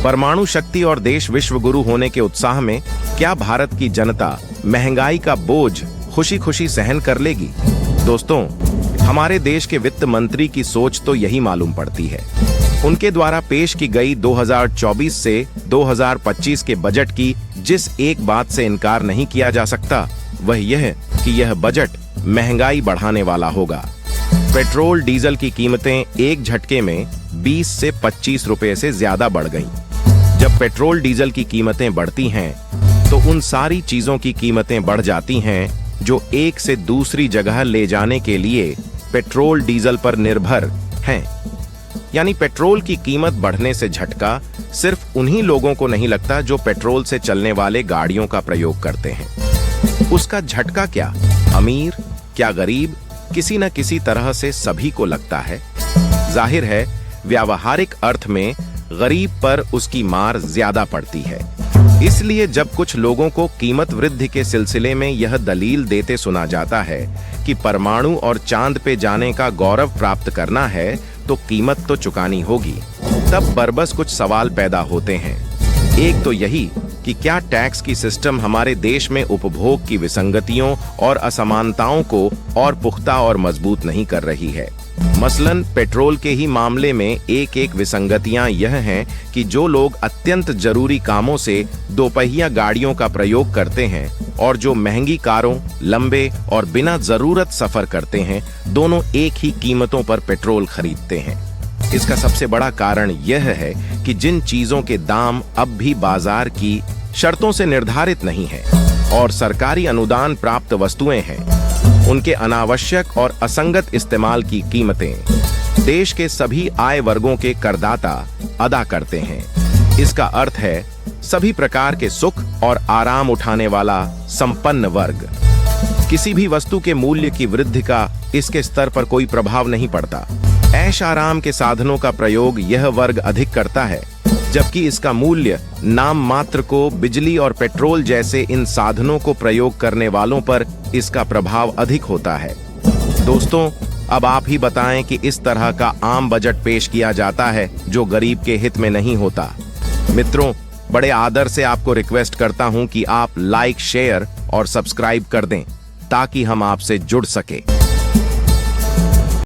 परमाणु शक्ति और देश विश्व गुरु होने के उत्साह में क्या भारत की जनता महंगाई का बोझ खुशी खुशी सहन कर लेगी? दोस्तों, हमारे देश के वित्त मंत्री की सोच तो यही मालूम पड़ती है। उनके द्वारा पेश की गई 2024 से 2025 के बजट की जिस एक बात से इनकार नहीं किया जा सकता, वह यह कि यह बजट महंगाई बढ़ाने वाला होगा। पेट्रोल डीजल की कीमतें एक झटके में 20 से 25 रुपए से ज्यादा बढ़ गईं। जब पेट्रोल डीजल की कीमतें बढ़ती हैं, तो उन सारी चीजों की कीमतें बढ़ जाती हैं जो एक से दूसरी जगह ले जाने के लिए पेट्रोल डीजल पर निर्भर हैं। यानी पेट्रोल की कीमत बढ़ने से झटका सिर्फ उन्हीं लोगों को नहीं लगता जो पेट्रोल से चलने वाले गाड़ियों का प्रयोग करते हैं। उसका झटका क्या अमीर, क्या गरीब, किसी न किसी तरह से सभी को लगता है। जाहिर है, व्यावहारिक अर्थ में गरीब पर उसकी मार ज्यादा पड़ती है। इसलिए जब कुछ लोगों को कीमत वृद्धि के सिलसिले में यह दलील देते सुना जाता है कि परमाणु और चांद पे जाने का गौरव प्राप्त करना है तो कीमत तो चुकानी होगी, तब बरबस कुछ सवाल पैदा होते हैं। एक तो यही कि क्या टैक्स की सिस्टम हमारे देश में उपभोग की विसंगतियों और असमानताओं को और पुख्ता और मजबूत नहीं कर रही है। मसलन पेट्रोल के ही मामले में एक विसंगतियां यह हैं कि जो लोग अत्यंत जरूरी कामों से दोपहिया गाड़ियों का प्रयोग करते हैं और जो महंगी कारों, लंबे और बिना जरूरत सफर करते हैं, दोनों एक ही कीमतों पर पेट्रोल खरीदते हैं। इसका सबसे बड़ा कारण यह है कि जिन चीजों के दाम अब भी बाजार की शर्तों से निर्धारित नहीं है और सरकारी अनुदान प्राप्त वस्तुएं हैं, उनके अनावश्यक और असंगत इस्तेमाल की कीमतें देश के सभी आय वर्गों के करदाता अदा करते हैं। इसका अर्थ है सभी प्रकार के सुख और आराम उठाने वाला संपन्न वर्ग। किसी भी वस्तु के मूल्य की वृद्धि का इसके स्तर पर कोई प्रभाव नहीं पड़ता। ऐश आराम के साधनों का प्रयोग यह वर्ग अधिक करता है, जबकि इसका मूल्य नाम मात्र को बिजली और पेट्रोल जैसे इन साधनों को प्रयोग करने वालों पर इसका प्रभाव अधिक होता है। दोस्तों, अब आप ही बताएं कि इस तरह का आम बजट पेश किया जाता है जो गरीब के हित में नहीं होता। मित्रों, बड़े आदर से आपको रिक्वेस्ट करता हूं कि आप लाइक, शेयर और सब्सक्राइब कर दें ताकि हम आपसे जुड़ सके।